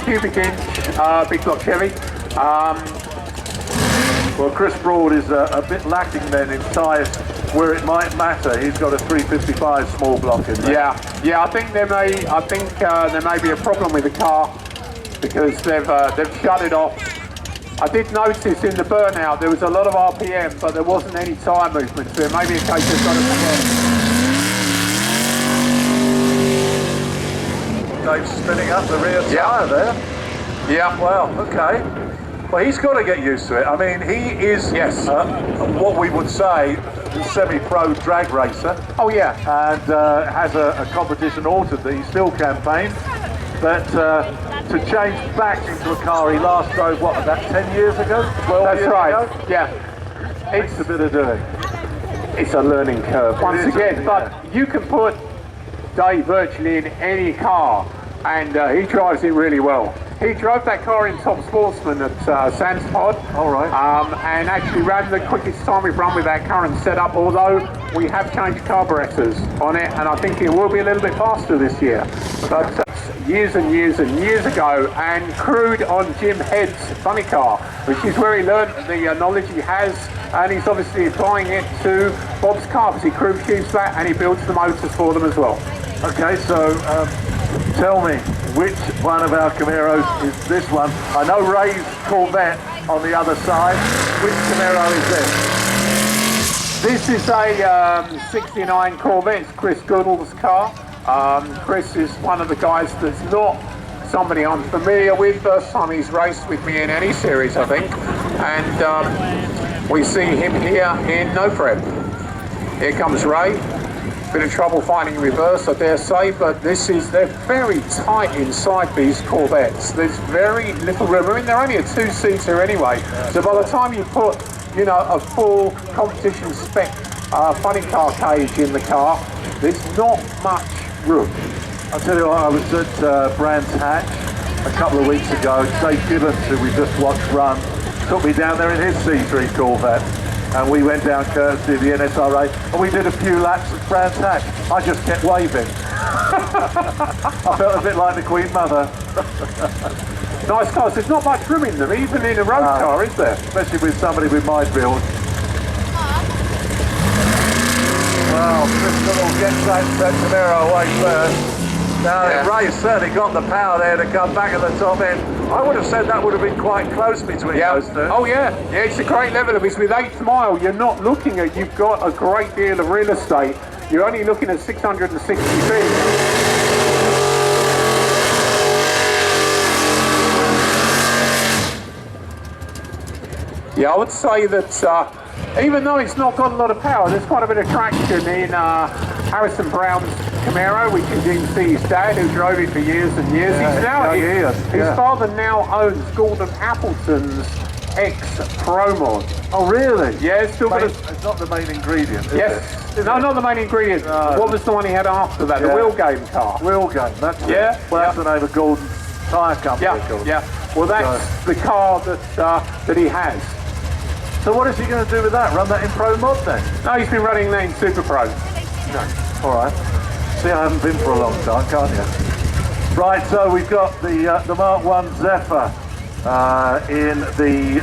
cubic inch big block Chevy. Well, Chris Broad is a bit lacking then in size where it might matter. He's got a 355 small block in there. Yeah. I think there may be a problem with the car because they've shut it off. I did notice in the burnout there was a lot of RPM, but there wasn't any tyre movement, so it may be a case they've got it. Dave's spinning up the rear tyre there. Yeah. Wow, okay. Well, he's got to get used to it. I mean, he is what we would say a semi-pro drag racer. Oh yeah. And has a competition altered that he still campaigns. But to change back into a car he last drove, what, about 10 years ago? 12 That's years right, ago? yeah. It's a bit of doing. It's a learning curve, once again, but you can put Dave virtually in any car, and he drives it really well. He drove that car in Top Sportsman at Sandspod. All right. And actually ran the quickest time we've run with that current setup, although we have changed carburetors on it, and I think it will be a little bit faster this year. But years and years and years ago, and crewed on Jim Head's funny car, which is where he learned the knowledge he has, and he's obviously applying it to Bob's car, because he crew shoots that and he builds the motors for them as well. Okay, so tell me, which one of our Camaros is this one? I know Ray's Corvette on the other side. Which Camaro is this? This is a 69 Corvette, it's Chris Goodall's car. Chris is one of the guys that's not somebody I'm familiar with. First time he's raced with me in any series, I think. And we see him here in No Prep. Here comes Ray. Bit of trouble finding reverse, I dare say, but they're very tight inside these Corvettes. There's very little room. I mean, they're only a two-seater anyway. So by the time you put, you know, a full competition spec funny car cage in the car, there's not much room. I'll tell you what, I was at Brands Hatch a couple of weeks ago. Dave Gibbons, who we just watched run, took me down there in his C3 Corvette, and we went down courtesy of the NSRA, and we did a few laps at Brands Hatch. I just kept waving. I felt a bit like the Queen Mother. Nice cars, there's not much room in them, even in a road car, is there? Especially with somebody with my build. Well, Chris Goodall gets that Camaro away first. Now, Ray's certainly got the power there to come back at the top end. I would have said that would have been quite close between those two. Oh yeah, it's a great level of it. With 8th mile, you're not looking at, you've got a great deal of real estate. You're only looking at 660 feet. Yeah, I would say that even though it's not got a lot of power, there's quite a bit of traction in Harrison Brown's Camaro, which you can see his dad, who drove it for years and years. His father now owns Gordon Appleton's X-Pro mod. Oh really? Yeah, it's still got it's not the main ingredient, is it? No, not the main ingredient. What was the one he had after that? The Weald Game car. Weald Game, that's it. Well, that's the name of Gordon's tyre company. Well, that's the car that he has. So what is he going to do with that? Run that in Pro Mod then? No, he's been running that in Super Pro. No. All right. See, I haven't been for a long time, can't you? Right, so we've got the Mark 1 Zephyr in the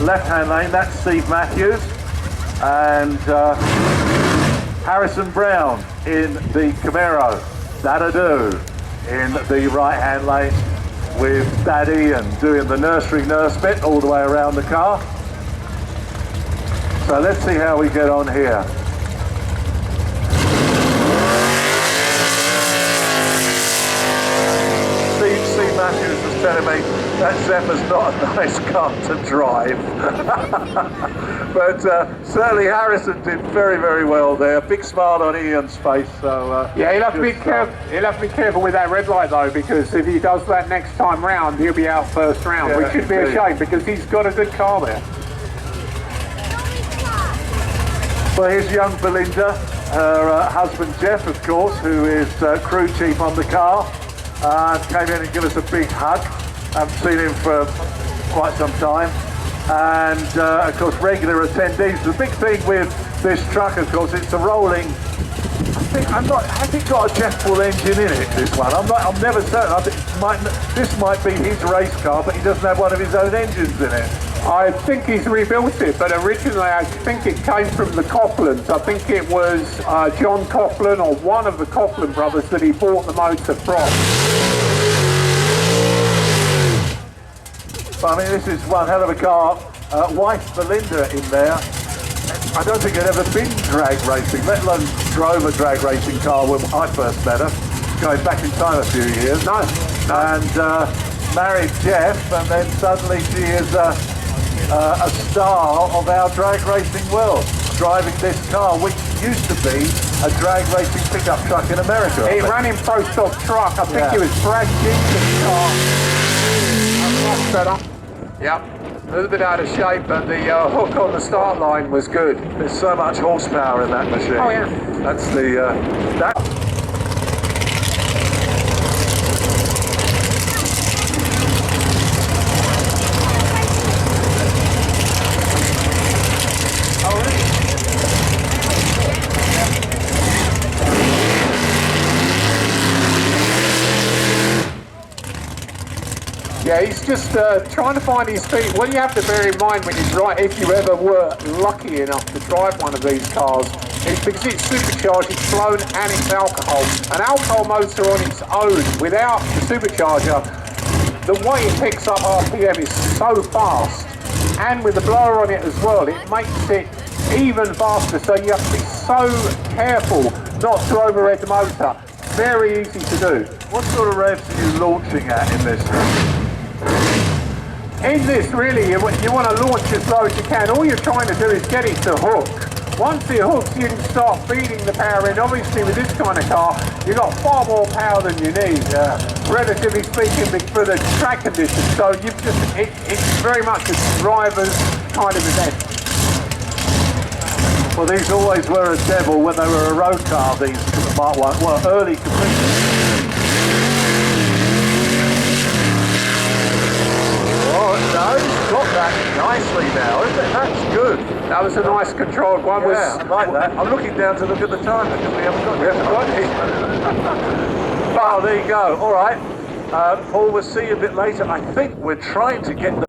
left-hand lane. That's Steve Matthews. And Harrison Brown in the Camaro. That'll in the right-hand lane with Daddy and doing the nursery nurse bit all the way around the car. So let's see how we get on here. Steve Matthews was telling me that Zephyr's not a nice car to drive. But certainly Harrison did very, very well there. Big smile on Ian's face. So yeah, he'll have to be careful. He'll have to be careful with that red light though, because if he does that next time round, he'll be out first round, which should be a shame because he's got a good car there. Well, here's young Belinda, her husband Jeff, of course, who is crew chief on the car, came in and gave us a big hug. Haven't seen him for quite some time. And of course, regular attendees. The big thing with this truck, of course, it's a rolling. Has it got a jet fuel engine in it? This one, I'm never certain. I think this might be his race car, but he doesn't have one of his own engines in it. I think he's rebuilt it, but originally I think it came from the Coughlan's. I think it was John Coughlin or one of the Coughlin brothers that he bought the motor from. I mean, this is one hell of a car. Wife Belinda in there. I don't think I'd ever been drag racing, let alone drove a drag racing car when I first met her, going back in time a few years. No. And married Jeff, and then suddenly she is a star of our drag racing world, driving this car, which used to be a drag racing pickup truck in America. He ran in Pro Stock truck. I think it was Brad Jenkins' car. Much better. Yep. A little bit out of shape, but the hook on the start line was good. There's so much horsepower in that machine. Oh yeah. That's the that. Yeah, he's just trying to find his feet. What you have to bear in mind when you drive, if you ever were lucky enough to drive one of these cars, is because it's supercharged, it's flown, and it's alcohol. An alcohol motor on its own, without the supercharger, the way it picks up RPM is so fast, and with the blower on it as well, it makes it even faster. So you have to be so careful not to overhead the motor. Very easy to do. What sort of revs are you launching at in this? In this, really, you want to launch as low as you can. All you're trying to do is get it to hook. Once it hooks, you can start feeding the power in. Obviously, with this kind of car, you've got far more power than you need, relatively speaking, for the track conditions. So you've it's very much a driver's kind of event. Well, these always were a devil when they were a road car, these Mark 1, well, early completely. Oh, no, he's got that nicely now, isn't it? That's good. That was a nice controlled one. Yeah, I like that. I'm looking down to look at the time because we haven't got it. Oh, there you go. All right. Paul, we'll see you a bit later. I think we're trying to get the...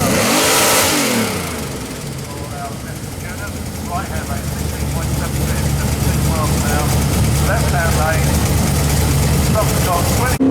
Right-hand lane, 16.7 miles an hour. Left-hand lane, stop the car, 20...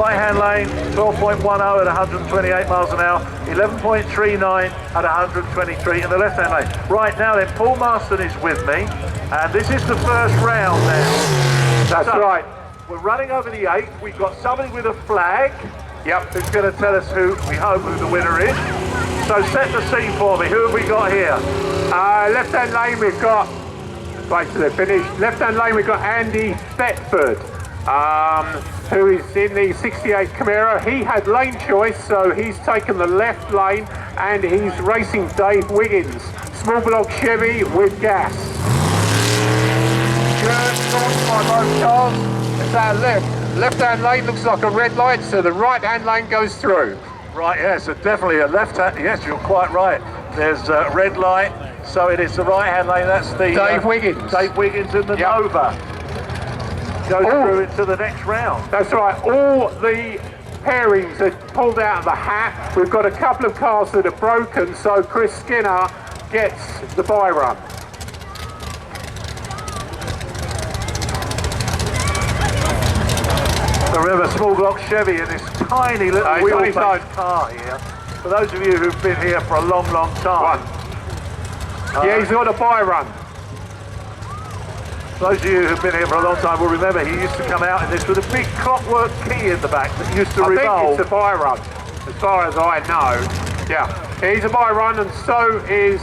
right-hand lane, 12.10 at 128 miles an hour, 11.39 at 123 in the left-hand lane. Right now then, Paul Marston is with me, and this is the first round now. That's right. We're running over the 8th. We've got somebody with a flag. Yep. Who's going to tell us who, we hope, who the winner is. So set the scene for me. Who have we got here? Left-hand lane we've got, wait till they're finished. Left-hand lane we've got Andy Thetford, who is in the 68 Camaro. He had lane choice, so he's taken the left lane and he's racing Dave Wiggins. Small block Chevy with gas. Good, launched by both cars. It's our left-hand lane looks like a red light, so the right-hand lane goes through. Right, yes, so definitely a left-hand, yes, you're quite right. There's a red light, so it is the right-hand lane. That's the Dave Wiggins. Dave Wiggins in the Nova. Goes through into the next round. That's right, all the pairings are pulled out of the hat. We've got a couple of cars that are broken, so Chris Skinner gets the bye run. Remember, small block Chevy in this tiny little wheelbase car here. For those of you who've been here for a long, long time. Yeah, he's got a bye run. Those of you who've been here for a long time will remember he used to come out in this with a big clockwork key in the back that used to revolve. I think it's a bye run, as far as I know. Yeah, he's a bye run, and so is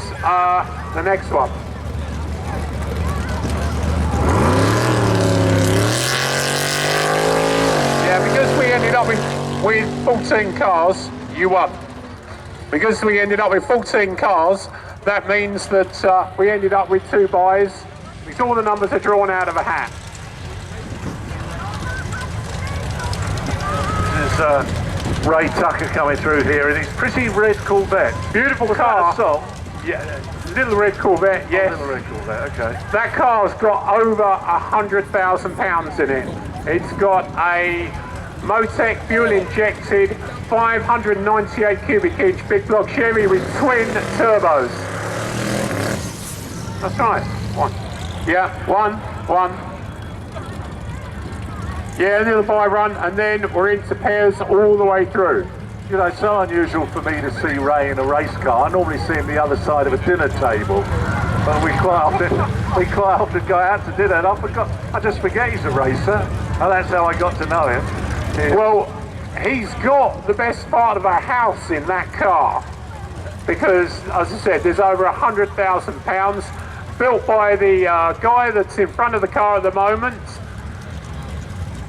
the next one. Yeah, because we ended up with 14 cars, you won. Because we ended up with 14 cars, that means that we ended up with 2 buys. Because all the numbers are drawn out of a hat. There's Ray Tucker coming through here in his pretty red Corvette. Beautiful car. Yeah, little red Corvette, yes. Little red Corvette, okay. That car's got over 100,000 pounds in it. It's got a Motec fuel injected 598 cubic inch big block Chevy with twin turbos. That's right. One. Yeah, one. Yeah, a little bye run, and then we're into pairs all the way through. You know, it's so unusual for me to see Ray in a race car. I normally see him the other side of a dinner table. But we quite often go out to dinner, and I just forget he's a racer. And that's how I got to know him. Yeah. Well, he's got the best part of a house in that car. Because, as I said, there's over 100,000 pounds. Built by the guy that's in front of the car at the moment,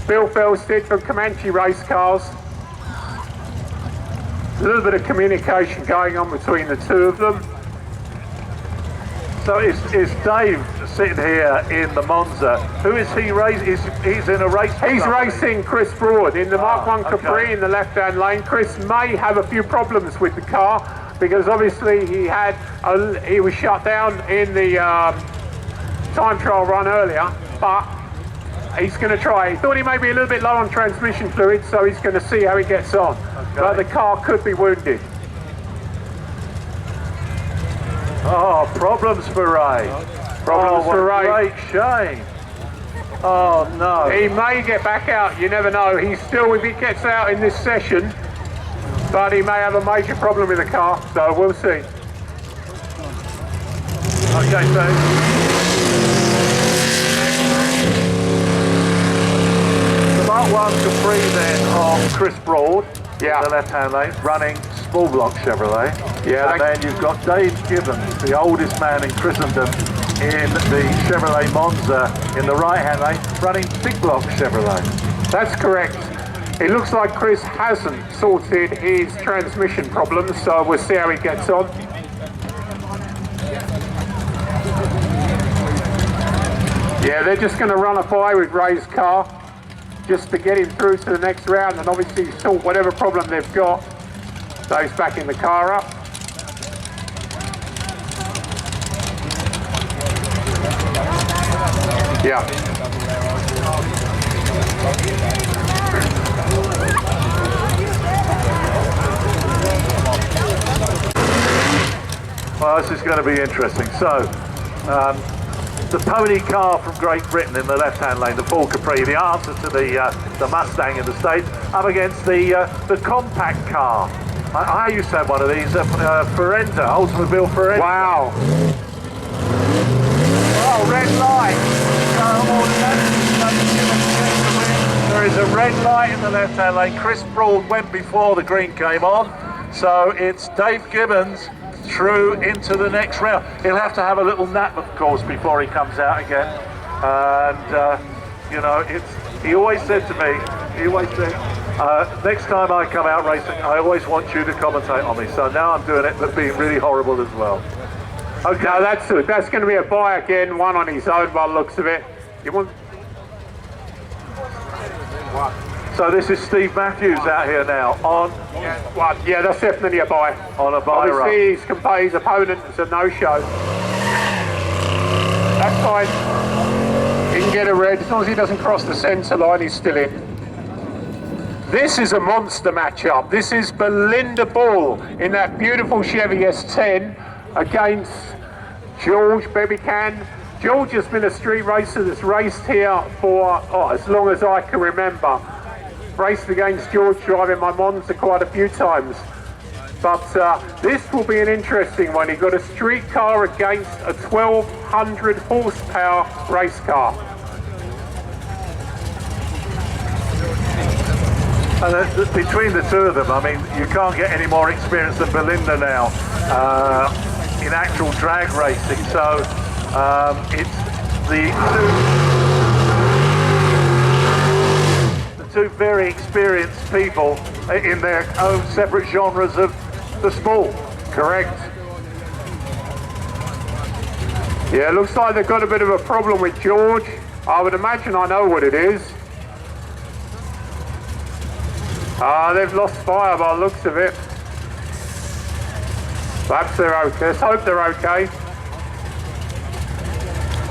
Bill Felsted from Comanche Race Cars. A little bit of communication going on between the two of them. So is Dave sitting here in the Monza? Who is he racing? He's in a race? He's racing Chris Broad in the Mark 1 Capri in the left-hand lane. Chris may have a few problems with the car, because obviously he was shut down in the time trial run earlier, but he's going to try. He thought he may be a little bit low on transmission fluid, so he's going to see how he gets on. Okay. But the car could be wounded. Oh, problems for Ray. Problems for Ray. Great shame. Oh no. He may get back out, you never know. He's still, if he gets out in this session, but he may have a major problem with the car, so we'll see. Okay, so the Mark 1 Capri then of Chris Broad, yeah, the left-hand lane, running small block Chevrolet. Yeah, and then you've got Dave Gibbons, the oldest man in Christendom, in the Chevrolet Monza in the right-hand lane, running big block Chevrolet. That's correct. It looks like Chris hasn't sorted his transmission problems, so we'll see how he gets on. Yeah, they're just going to run a by with Ray's car just to get him through to the next round, and obviously sort whatever problem they've got. Dave's backing the car up. Yeah. Well, this is going to be interesting. So, the pony car from Great Britain in the left-hand lane, the Ford Capri, the answer to the Mustang in the States, up against the compact car. I used to have one of these, Forenza, Oldsmobile Forenza. Wow. Oh, red light. There is a red light in the left-hand lane. Chris Broad went before the green came on, so it's Dave Gibbons through into the next round. He'll have to have a little nap, of course, before he comes out again. And you know, he always said to me, next time I come out racing, I always want you to commentate on me. So now I'm doing it, but being really horrible as well. Okay, no, that's going to be a buy again, one on his own by the looks of it. You want? What? So this is Steve Matthews out here now on. Yeah, that's definitely a buy. On a buy run. Obviously, his opponent is a no-show. That's fine. He can get a red as long as he doesn't cross the centre line. He's still in. This is a monster matchup. This is Belinda Ball in that beautiful Chevy S10 against George Bebican. George has been a street racer that's raced here for as long as I can remember. Raced against George driving my Monza quite a few times. But this will be an interesting one. He got a street car against a 1200 horsepower race car. And between the two of them, I mean, you can't get any more experience than Belinda now in actual drag racing. So it's the two very experienced people in their own separate genres of the sport. Correct. Yeah, it looks like they've got a bit of a problem with George. I would imagine I know what it is. They've lost fire by the looks of it. Perhaps they're okay. Let's hope they're okay.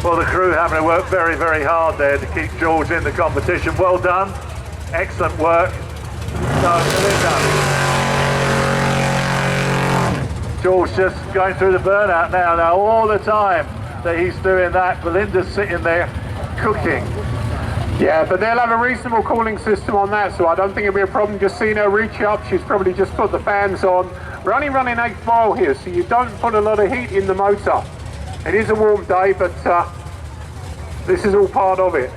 Well, the crew having to work very, very hard there to keep George in the competition. Well done. Excellent work. So, George just going through the burnout now. Now, all the time that he's doing that, Belinda's sitting there cooking. Yeah, but they'll have a reasonable cooling system on that, so I don't think it'll be a problem. Just seeing her reach up, she's probably just put the fans on. We're only running 8 mile here, so you don't put a lot of heat in the motor. It is a warm day, but this is all part of it.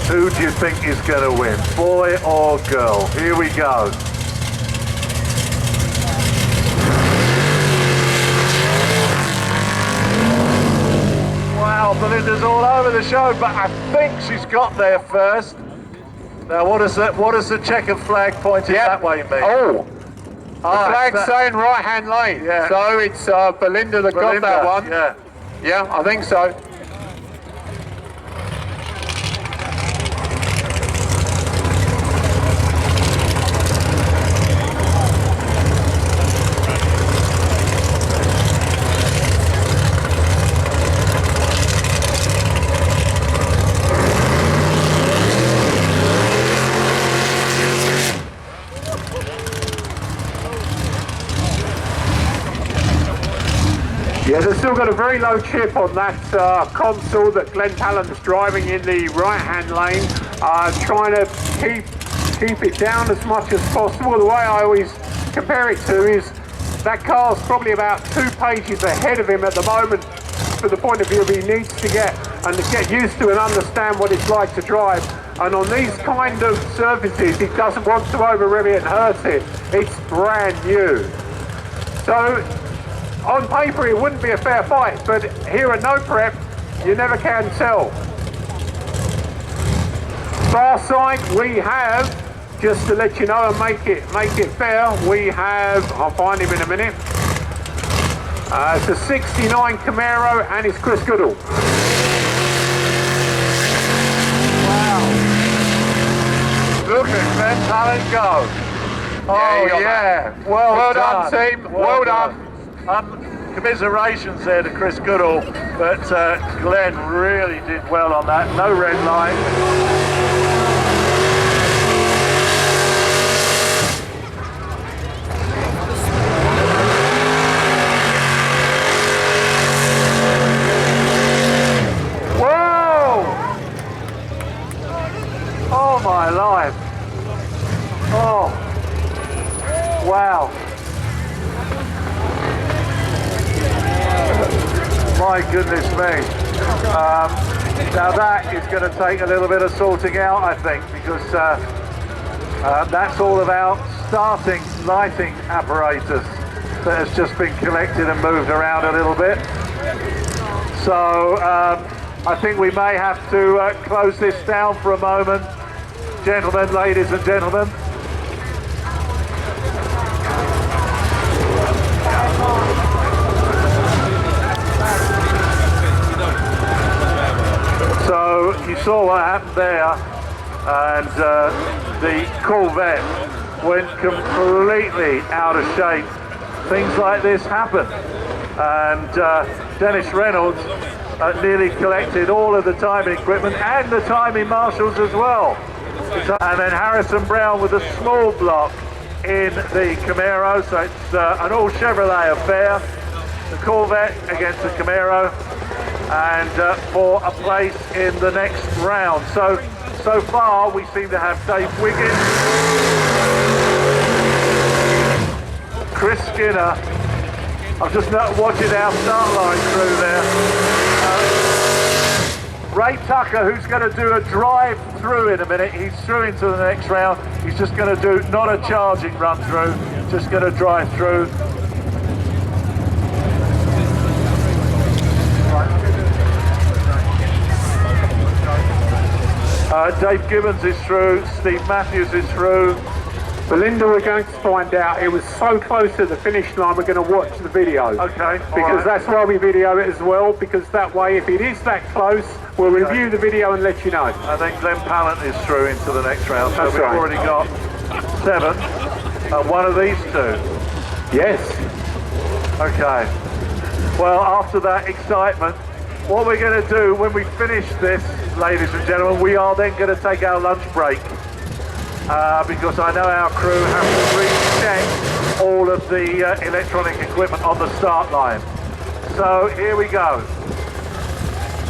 Who do you think is going to win, boy or girl? Here we go. Wow, Belinda's all over the show, but I think she's got there first. Now, what does the checkered flag pointing that way mean? Oh, the flag's saying right-hand lane. Yeah. So it's Belinda that got that one. Yeah. Yeah, I think so. Yeah, they've still got a very low chip on that console that Glenn Talon's driving in the right-hand lane, trying to keep it down as much as possible. The way I always compare it to is that car's probably about 2 pages ahead of him at the moment, from the point of view he needs to get used to and understand what it's like to drive. And on these kind of surfaces, he doesn't want to over-rev it and hurt it. It's brand new. So, on paper, it wouldn't be a fair fight, but here at No Prep, you never can tell. Far side, we have, just to let you know and make it fair, we have, I'll find him in a minute. It's a 69 Camaro, and it's Chris Goodall. Wow. Look at Glenn Talon go. Oh yeah, well done team, well done. Commiserations there to Chris Goodall, but Glenn really did well on that. No red line. My goodness me. Now that is going to take a little bit of sorting out, I think, because that's all about starting lighting apparatus that has just been collected and moved around a little bit. So I think we may have to close this down for a moment. Gentlemen, ladies and gentlemen. So you saw what happened there, and the Corvette went completely out of shape. Things like this happen, and Dennis Reynolds nearly collected all of the timing equipment and the timing marshals as well. And then Harrison Brown with a small block in the Camaro, so it's an all Chevrolet affair. The Corvette against the Camaro, and for a place in the next round. So far we seem to have Dave Wiggins, Chris Skinner. I'm just not watching our start line through there. Ray Tucker, who's going to do a drive through in a minute. He's through into the next round. He's just going to do not a charging run through, just going to drive through. Dave Gibbons is through, Steve Matthews is through. Belinda, we're going to find out. It was so close to the finish line, we're going to watch the video. Okay. Because that's why we video it as well, because that way, if it is that close, we'll review the video and let you know. I think Glenn Pallant is through into the next round, so we've already got 7. One of these 2. Yes. Okay. Well, after that excitement, what we're going to do when we finish this, ladies and gentlemen, we are then going to take our lunch break. Because I know our crew have to recheck all of the electronic equipment on the start line. So here we go.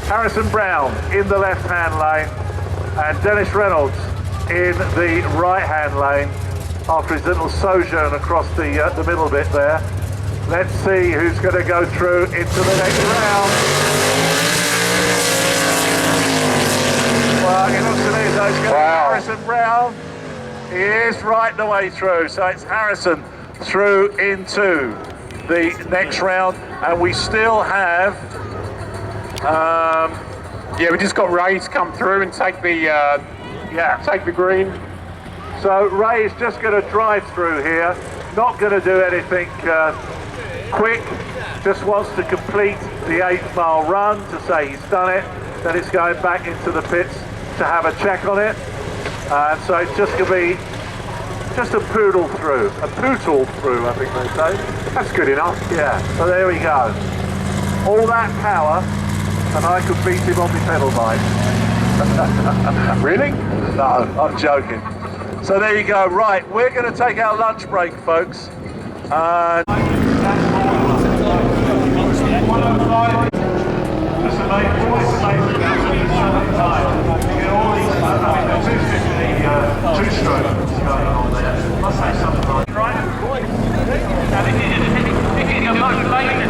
Harrison Brown in the left-hand lane and Dennis Reynolds in the right-hand lane after his little sojourn across the middle bit there. Let's see who's going to go through into the next round. Well, it looks to me as though it's going to be Harrison Brown. He is right the way through, so it's Harrison through into the next round, and we still have. Yeah, we just got Ray to come through and take the take the green. So Ray is just going to drive through here, not going to do anything quick. Just wants to complete the 8-mile run to say he's done it. Then it's going back into the pits to have a check on it. And so it's just going to be just a poodle through, I think they say. That's good enough. Yeah, so there we go. All that power, and I could beat him on the pedal bike. Really? No, I'm joking. So there you go. Right, we're going to take our lunch break, folks. Two-stroke going on there. Must say something like right. If you're motivated,